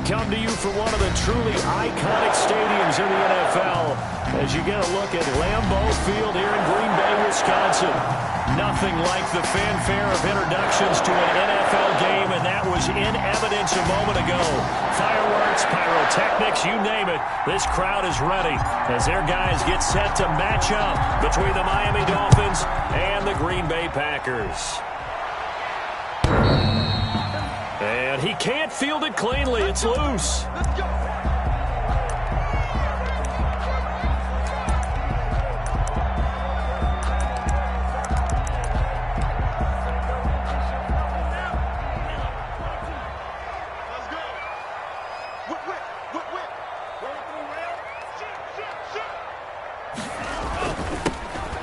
come to you from one of the truly iconic stadiums in the NFL as you get a look at Lambeau Field here in Green Bay, Wisconsin. Nothing like the fanfare of introductions to an NFL game, and that was in evidence a moment ago. Fireworks, pyrotechnics, you name it. This crowd is ready as their guys get set to match up between the Miami Dolphins and the Green Bay Packers. And he can't field it cleanly. It's loose. Let's go.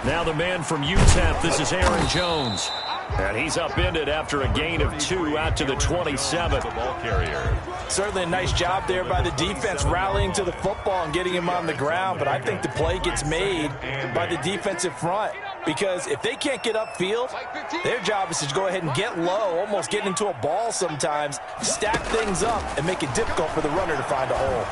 Now the man from UTEP, this is Aaron Jones. And he's upended after a gain of 2 out to the 27. The ball carrier. Certainly a nice job there by the defense rallying to the football and getting him on the ground. But I think the play gets made by the defensive front. Because if they can't get upfield, their job is to go ahead and get low, almost get into a ball sometimes, stack things up, and make it difficult for the runner to find a hole.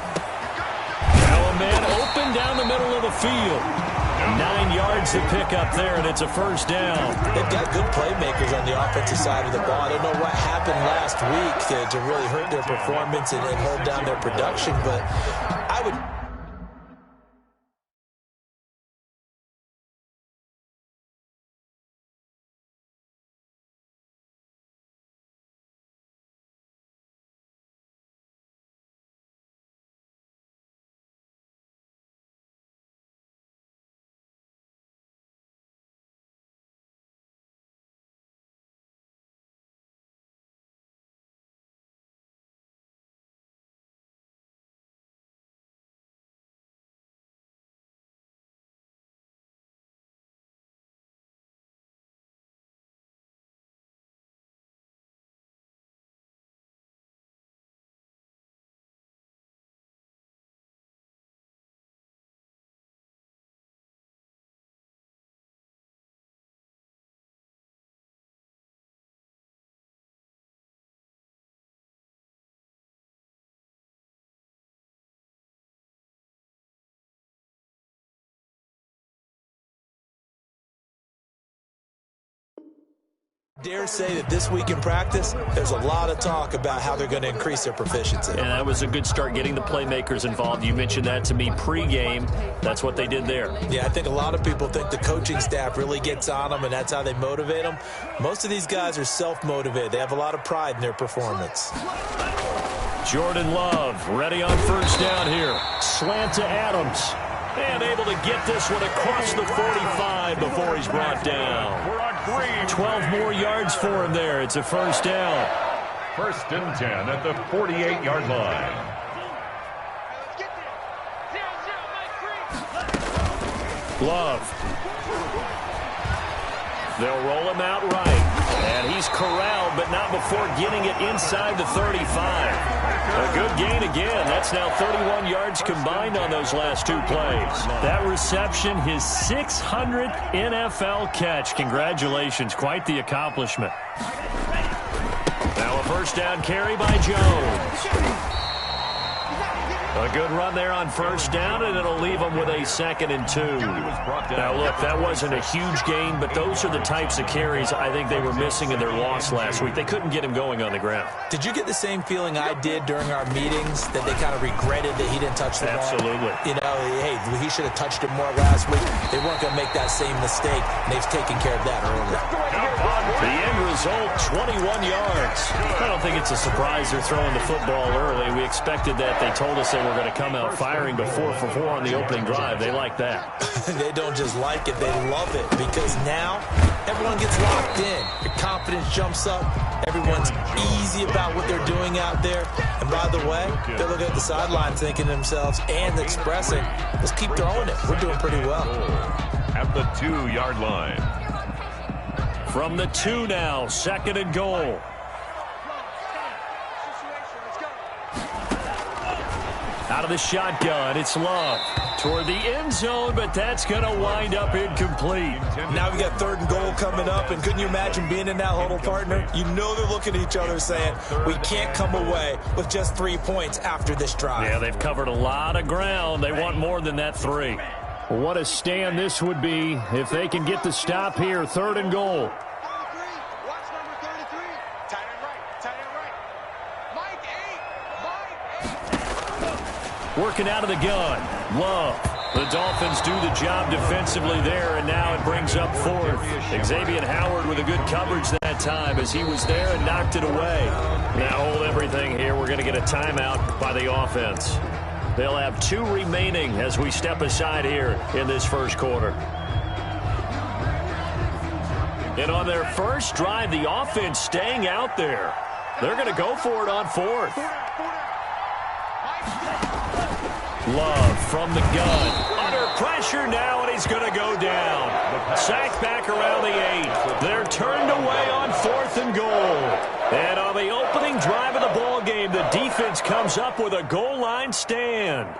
Now a man open down the middle of the field. 9 yards to pick up there, and it's a first down. They've got good playmakers on the offensive side of the ball. I don't know what happened last week to really hurt their performance and hold down their production, but I would... dare say that this week in practice, there's a lot of talk about how they're going to increase their proficiency. And that was a good start, getting the playmakers involved. You mentioned that to me pregame. That's what they did there. Yeah, I think a lot of people think the coaching staff really gets on them, and that's how they motivate them. Most of these guys are self-motivated. They have a lot of pride in their performance. Jordan Love ready on first down here. Slant to Adams. And able to get this one across the 45 before he's brought down. 12 more yards for him there. It's a first down. First and 10 at the 48-yard line. Love. They'll roll him out right. And he's corralled, but not before getting it inside the 35. A good gain again. That's now 31 yards combined on those last 2 plays. That reception, his 600th NFL catch. Congratulations. Quite the accomplishment. Now a first down carry by Jones. A good run there on first down, and it'll leave them with a 2nd and 2. Now, look, that wasn't a huge gain, but those are the types of carries I think they were missing in their loss last week. They couldn't get him going on the ground. Did you get the same feeling I did during our meetings, that they kind of regretted that he didn't touch the ball? Absolutely. You know, hey, he should have touched it more last week. They weren't going to make that same mistake, and they've taken care of that early. The end result, 21 yards. I don't think it's a surprise they're throwing the football early. We expected that. They told us they were going to come out firing before 4 for 4 on the opening drive. They like that. They don't just like it, they love it, because now everyone gets locked in. Your confidence jumps up. Everyone's easy about what they're doing out there. And by the way, they're looking at the sideline thinking to themselves and expressing, let's keep throwing it. We're doing pretty well. At the 2-yard line. From the 2 now, 2nd and goal. Out of the shotgun, it's Love. Toward the end zone, but that's going to wind up incomplete. Now we got 3rd and goal coming up, and couldn't you imagine being in that huddle, partner? You know they're looking at each other saying, we can't come away with just 3 points after this drive. Yeah, they've covered a lot of ground. They want more than that 3. What a stand this would be if they can get the stop here. 3rd and goal. Working out of the gun. Love. The Dolphins do the job defensively there, and now it brings up 4th. Xavier Howard with a good coverage that time as he was there and knocked it away. Now hold everything here. We're going to get a timeout by the offense. They'll have 2 remaining as we step aside here in this first quarter. And on their first drive, the offense staying out there. They're going to go for it on 4th. Love from the gun. Under pressure now, and he's going to go down. Sacked back around the 8. They're turned away on 4th and goal. And on the opening drive of the ball game, the defense comes up with a goal line stand.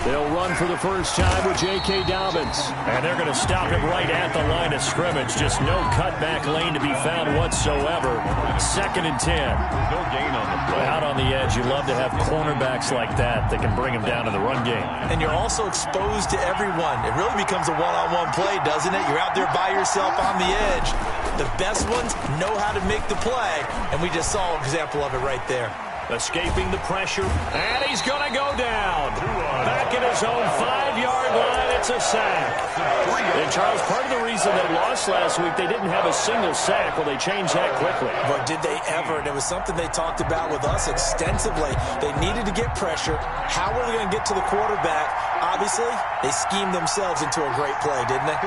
They'll run for the first time with J.K. Dobbins. And they're going to stop him right at the line of scrimmage. Just no cutback lane to be found whatsoever. 2nd and 10. No gain on the play. Out on the edge, you love to have cornerbacks like that that can bring him down in the run game. And you're also exposed to everyone. It really becomes a one-on-one play, doesn't it? You're out there by yourself on the edge. The best ones know how to make the play, and we just saw an example of it right there. Escaping the pressure, and he's going to go down. Back at his own 5-yard line, it's a sack. And, Charles, part of the reason they lost last week, they didn't have a single sack. Well, they changed that quickly. But did they ever? And it was something they talked about with us extensively. They needed to get pressure. How were they going to get to the quarterback? Obviously, they schemed themselves into a great play, didn't they?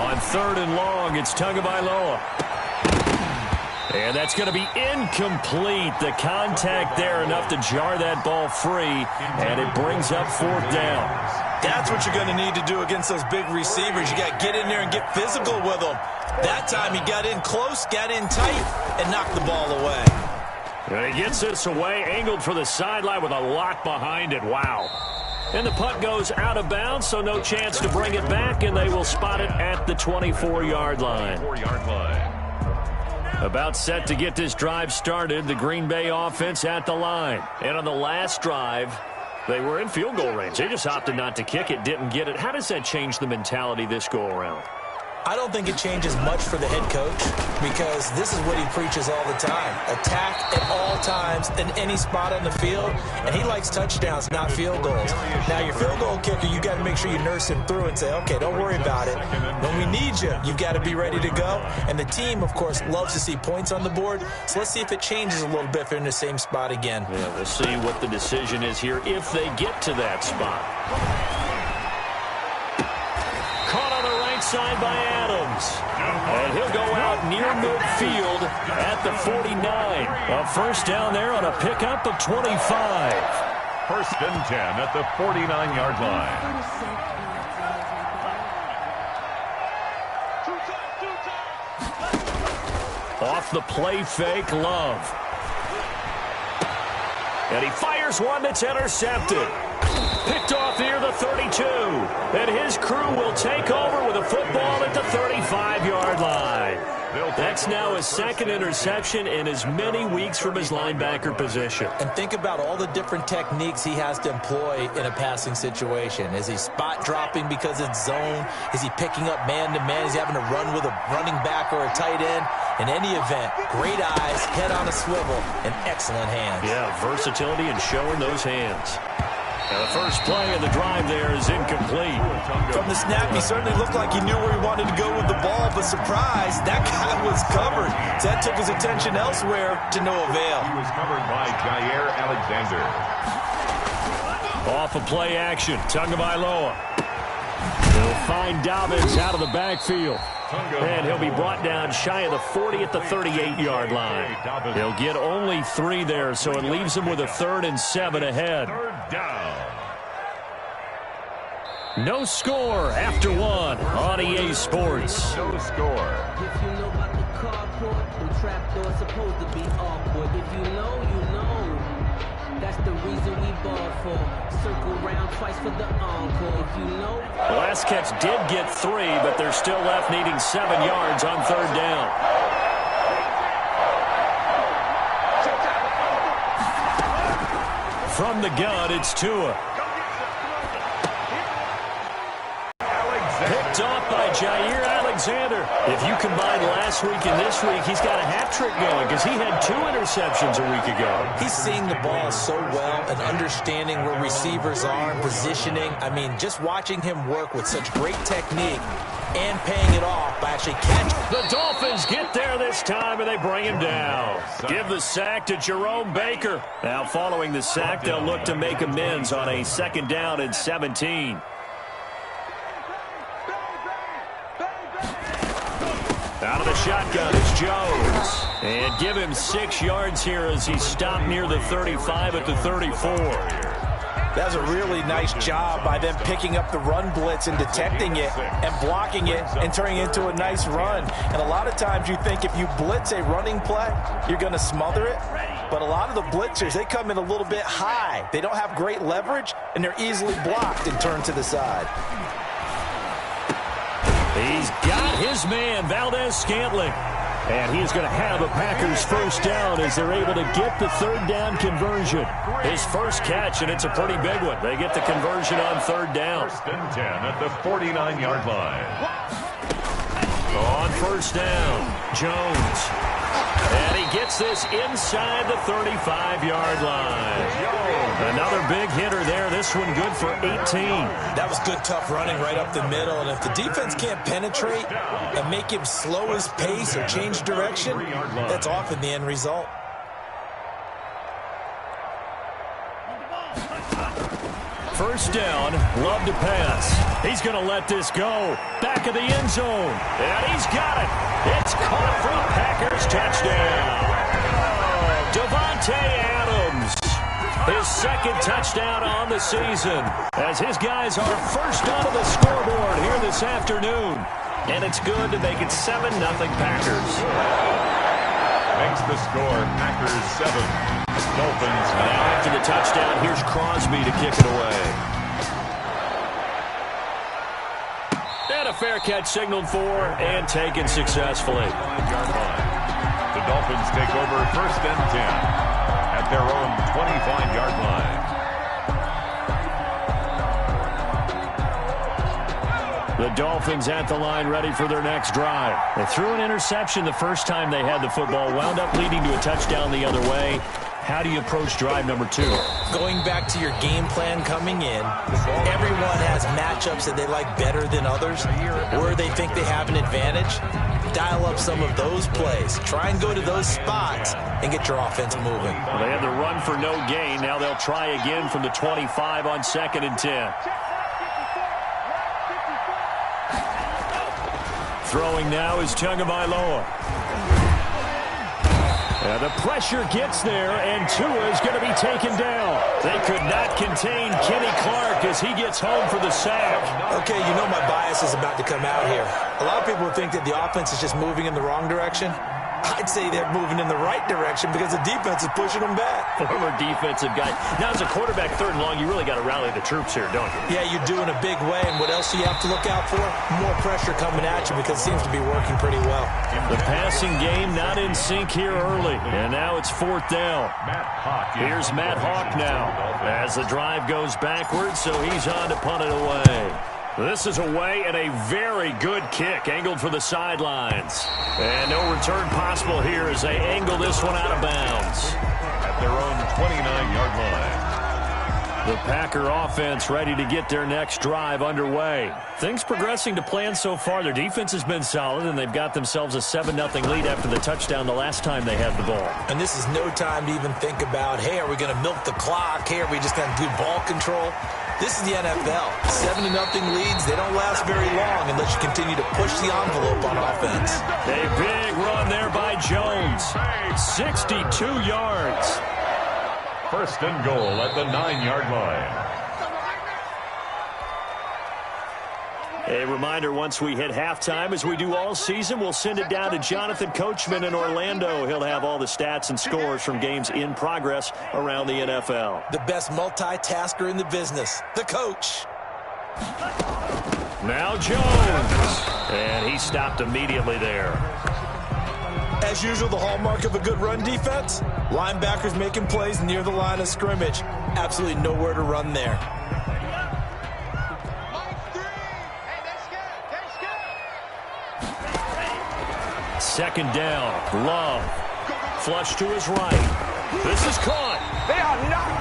On 3rd and long, it's Tagovailoa. And that's going to be incomplete. The contact there enough to jar that ball free, and it brings up 4th down. That's what you're going to need to do against those big receivers. You got to get in there and get physical with them. That time he got in close, got in tight, and knocked the ball away. And he gets this away, angled for the sideline with a lock behind it. Wow. And the punt goes out of bounds, so no chance to bring it back, and they will spot it at the 24-yard line. 4-yard line. About set to get this drive started, the Green Bay offense at the line. And on the last drive, they were in field goal range. They just opted not to kick it, didn't get it. How does that change the mentality this go-around? I don't think it changes much for the head coach because this is what he preaches all the time. Attack at all times in any spot on the field, and he likes touchdowns, not field goals. Now, your field goal kicker, you got to make sure you nurse him through and say, okay, don't worry about it. When we need you, you've got to be ready to go. And the team, of course, loves to see points on the board, so let's see if it changes a little bit if they're in the same spot again. Yeah, we'll see what the decision is here if they get to that spot. Side by Adams. And he'll go out near midfield at the 49. A first down there on a pickup of 25. 1st and 10 at the 49-yard line. Off the play fake, Love. And he fires one that's intercepted. Picked off near the 32. And his crew will take over with a football at the 35-yard line. That's now his 2nd interception in as many weeks from his linebacker position. And think about all the different techniques he has to employ in a passing situation. Is he spot dropping because it's zone? Is he picking up man-to-man? Is he having to run with a running back or a tight end? In any event, great eyes, head on a swivel, and excellent hands. Yeah, versatility and showing those hands. Now the first play of the drive there is incomplete. From the snap, he certainly looked like he knew where he wanted to go with the ball, but surprise, that guy was covered. So that took his attention elsewhere to no avail. He was covered by Jair Alexander. Off of play action, Tagovailoa. He'll find Dobbins out of the backfield. And he'll be brought down shy of the 40 at the 38-yard line. He'll get only 3 there, so it leaves him with a 3rd and 7 ahead. 3rd down. No score after one on EA Sports. No score. If you know about the carport, the trapdoor's supposed to be awkward. If you know, you know. That's the reason we ball for. Circle round twice for the encore. If you know. The last catch did get 3, but they're still left needing 7 yards on 3rd down. From the gun, it's Tua. Picked off by Jair Alexander. If you combine last week and this week, he's got a hat trick going because he had 2 interceptions a week ago. He's seeing the ball so well and understanding where receivers are and positioning. I mean, just watching him work with such great technique and paying it off by actually catching. The Dolphins get there this time, and they bring him down. Give the sack to Jerome Baker. Now, following the sack, they'll look to make amends on a 2nd down and 17. Out of the shotgun, it's Jones. And give him 6 yards here as he stopped near the 35 at the 34. That was a really nice job by them picking up the run blitz and detecting it and blocking it and turning it into a nice run. And a lot of times you think if you blitz a running play, you're going to smother it. But a lot of the blitzers, they come in a little bit high. They don't have great leverage, and they're easily blocked and turned to the side. He's got his man, Valdez-Scantling. And he's going to have a Packers 1st down as they're able to get the 3rd down conversion. His first catch, and it's a pretty big one. They get the conversion on 3rd down. 1st and 10 at the 49-yard line. On 1st down, Jones. And he gets this inside the 35-yard line. Another big hitter there. This one good for 18. That was good, tough running right up the middle. And if the defense can't penetrate and make him slow his pace or change direction, that's often the end result. First down, Love to pass. He's going to let this go. Back of the end zone. And he's got it. It's caught for a Packers touchdown. Devontae Adams. His 2nd touchdown on the season. As his guys are first onto the scoreboard here this afternoon. And it's good to make it 7-0 Packers. Makes the score Packers 7. Dolphins. Now after the touchdown, here's Crosby to kick it away. And a fair catch signaled for and taken successfully. The Dolphins take over 1st and 10 at their own 25-yard line. The Dolphins at the line ready for their next drive. They threw an interception the first time they had the football, wound up leading to a touchdown the other way. How do you approach drive number 2? Going back to your game plan coming in, everyone has matchups that they like better than others, where they think they have an advantage. Dial up some of those plays. Try and go to those spots and get your offense moving. Well, they had the run for no gain. Now they'll try again from the 25 on 2nd and 10. Throwing now is Tagovailoa. The pressure gets there, and Tua is going to be taken down. They could not contain Kenny Clark as he gets home for the sack. Okay, you know my bias is about to come out here. A lot of people think that the offense is just moving in the wrong direction. I'd say they're moving in the right direction because the defense is pushing them back. Former defensive guy. Now, as a quarterback 3rd and long, you really got to rally the troops here, don't you? Yeah, you're doing a big way, and what else do you have to look out for? More pressure coming at you because it seems to be working pretty well. The passing game not in sync here early, and now it's 4th down. Here's Matt Hawk now as the drive goes backwards, so he's on to punt it away. This is away and a very good kick angled for the sidelines. And no return possible here as they angle this one out of bounds. At their own 29-yard line. The Packer offense ready to get their next drive underway. Things progressing to plan so far. Their defense has been solid, and they've got themselves a 7-0 lead after the touchdown the last time they had the ball. And this is no time to even think about, hey, are we going to milk the clock? Hey, are we just going to do ball control? This is the NFL. 7-0 leads, they don't last very long unless you continue to push the envelope on offense. A big run there by Jones. 62 yards. 1st and goal at the 9-yard line. A reminder, once we hit halftime, as we do all season, we'll send it down to Jonathan Coachman in Orlando. He'll have all the stats and scores from games in progress around the NFL. The best multitasker in the business, the coach. Now Jones. And he stopped immediately there. As usual, the hallmark of a good run defense, linebackers making plays near the line of scrimmage. Absolutely nowhere to run there. Second down, Love. Flush to his right. This is caught.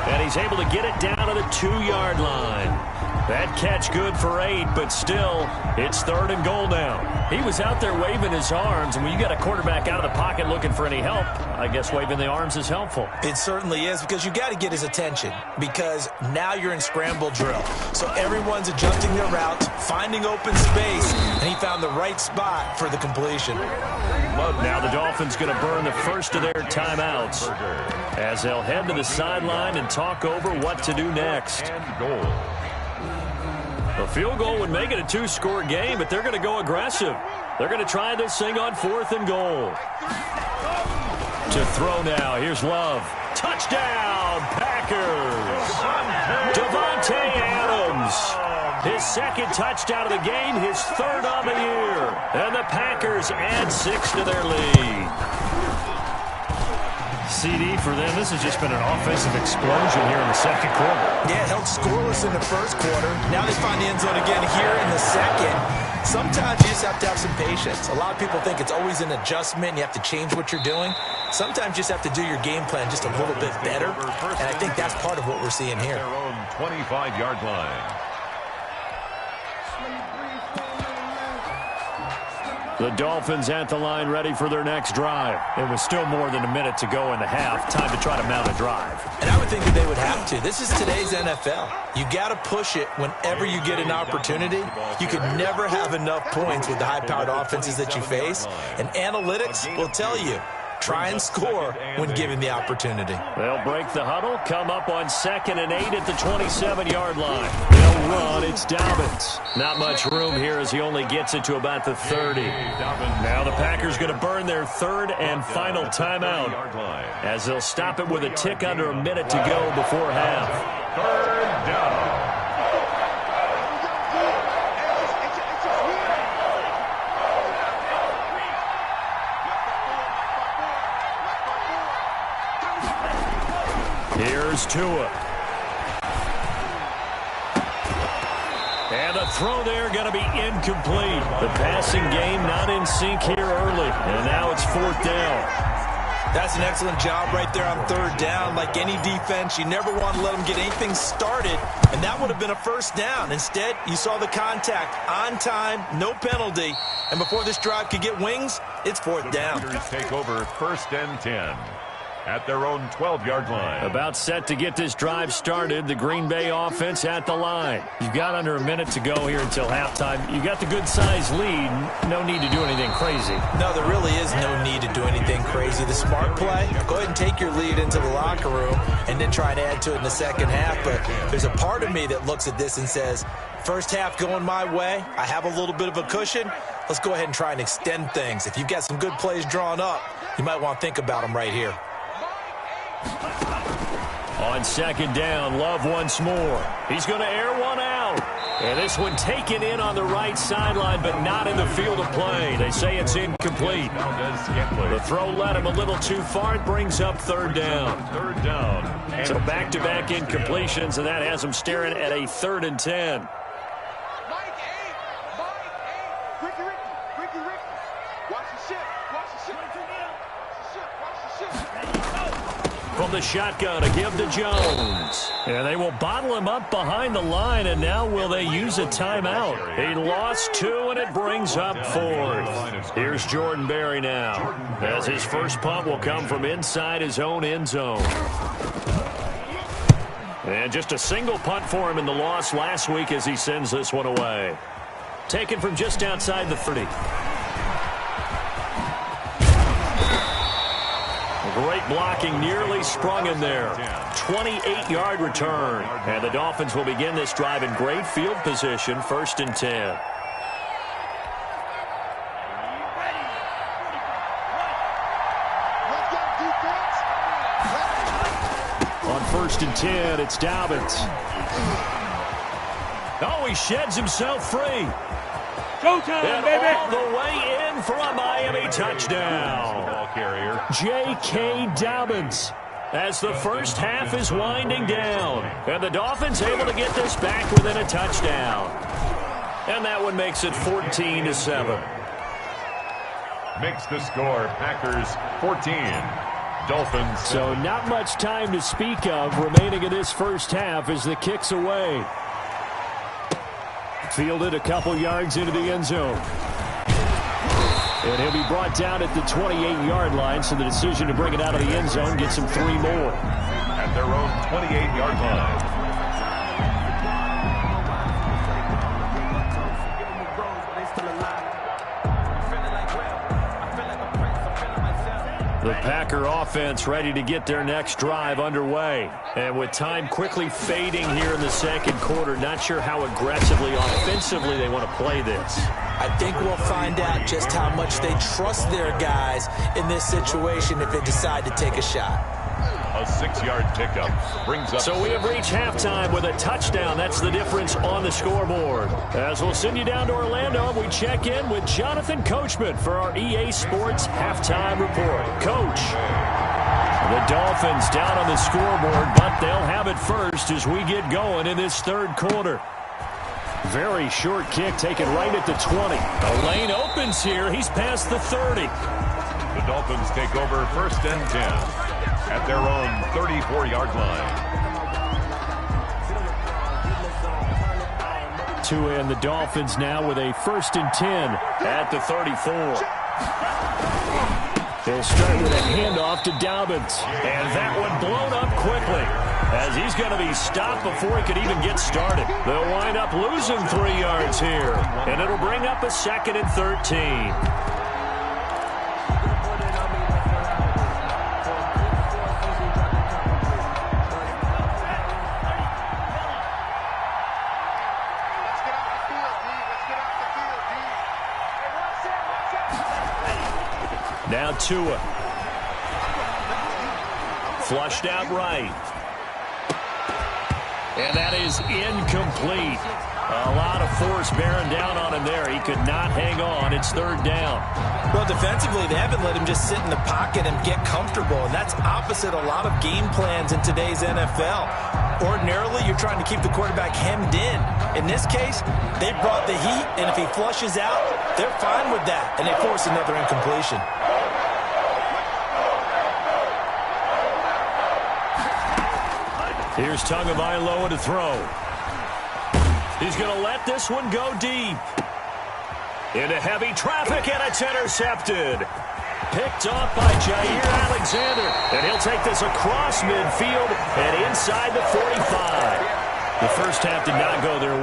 And he's able to get it down to the 2-yard line. That catch good for 8, but still, it's 3rd and goal now. He was out there waving his arms, and when you got a quarterback out of the pocket looking for any help, I guess waving the arms is helpful. It certainly is, because you got to get his attention, because now you're in scramble drill. So everyone's adjusting their routes, finding open space, and he found the right spot for the completion. Now the Dolphins going to burn the first of their timeouts as they'll head to the sideline and talk over what to do next. A field goal would make it a 2-score game, but they're going to go aggressive. They're going to try this thing on 4th and goal. To throw now, here's Love. Touchdown, Packers! Devontae Adams. His 2nd touchdown of the game, his 3rd on the year. And the Packers add 6 to their lead. CD for them, this has just been an offensive explosion here in the 2nd quarter. Yeah, held scoreless in the 1st quarter. Now they find the end zone again here in the 2nd. Sometimes you just have to have some patience. A lot of people think it's always an adjustment. You have to change what you're doing. Sometimes you just have to do your game plan just a little bit better. And I think that's part of what we're seeing here. Their own 25-yard line. The Dolphins at the line ready for their next drive. It was still more than a minute to go in the half. Time to try to mount a drive. And I would think that they would have to. This is today's NFL. You got to push it whenever you get an opportunity. You could never have enough points with the high-powered offenses that you face. And analytics will tell you, try and score when given the opportunity. They'll break the huddle, come up on 2nd and 8 at the 27-yard line. They'll run. It's Dobbins. Not much room here as he only gets it to about the 30. Now the Packers going to burn their 3rd and final timeout as they'll stop it with a tick under a minute to go before half. 3rd down. Here's Tua. And the throw there going to be incomplete. The passing game not in sync here early. And now it's 4th down. That's an excellent job right there on 3rd down. Like any defense, you never want to let them get anything started. And that would have been a 1st down. Instead, you saw the contact on time, no penalty. And before this drive could get wings, it's 4th down. The Packers take over 1st and 10. At their own 12-yard line. About set to get this drive started. The Green Bay offense at the line. You've got under a minute to go here until halftime. You've got the good-sized lead. No need to do anything crazy. No, there really is no need to do anything crazy. The smart play, go ahead and take your lead into the locker room and then try and add to it in the 2nd half. But there's a part of me that looks at this and says, 1st half going my way. I have a little bit of a cushion. Let's go ahead and try and extend things. If you've got some good plays drawn up, you might want to think about them right here. On 2nd down, Love once more. He's going to air one out. And this one taken in on the right sideline, but not in the field of play. They say it's incomplete. The throw led him a little too far. It brings up 3rd down. 3rd down. So back-to-back incompletions, and that has him staring at a 3rd and 10. From the shotgun, a give to Jones. And they will bottle him up behind the line, and now will they use a timeout? He lost 2, and it brings up 4th. Here's Jordan Berry now, as his first punt will come from inside his own end zone. And just a single punt for him in the loss last week as he sends this one away. Taken from just outside the 30. Great blocking, nearly sprung in there. 28-yard return. And the Dolphins will begin this drive in great field position, 1st and 10. 1st and 10. It's Dobbins. Oh, he sheds himself free. Showtime, And baby. all the way in for a Miami touchdown. Ball carrier. J.K. Dobbins. As the first half is winding down. And the Dolphins able to get this back within a touchdown. And that one makes it 14-7. Makes the score Packers 14. Dolphins. So not much time to speak of remaining in this first half as the kick's away. Fielded a couple yards into the end zone. And he'll be brought down at the 28-yard line, so the decision to bring it out of the end zone gets him 3 more. At their own 28-yard line. The Packer offense ready to get their next drive underway. And with time quickly fading here in the second quarter, not sure how aggressively, offensively they want to play this. I think we'll find out just how much they trust their guys in this situation if they decide to take a shot. A 6-yard pickup brings up. So we have reached halftime with a touchdown. That's the difference on the scoreboard. As we'll send you down to Orlando, we check in with Jonathan Coachman for our EA Sports halftime report. Coach, the Dolphins down on the scoreboard, but they'll have it first as we get going in this third quarter. Very short kick taken right at the 20. The lane opens here. He's past the 30. The Dolphins take over 1st and 10. At their own 34-yard line. And the Dolphins now with a 1st and 10 at the 34. They'll start with a handoff to Dobbins. And that one blown up quickly as he's going to be stopped before he could even get started. They'll wind up losing 3 yards here. And it'll bring up a 2nd and 13. Now Tua. Flushed out right. And that is incomplete. A lot of force bearing down on him there. He could not hang on. It's 3rd down. Well, defensively, they haven't let him just sit in the pocket and get comfortable, and that's opposite a lot of game plans in today's NFL. Ordinarily, you're trying to keep the quarterback hemmed in. In this case, they brought the heat, and if he flushes out, they're fine with that, and they force another incompletion. Here's Tagovailoa to throw. He's going to let this one go deep. Into heavy traffic, and it's intercepted. Picked off by Jair Alexander. And he'll take this across midfield and inside the 45. The first half did not go their way.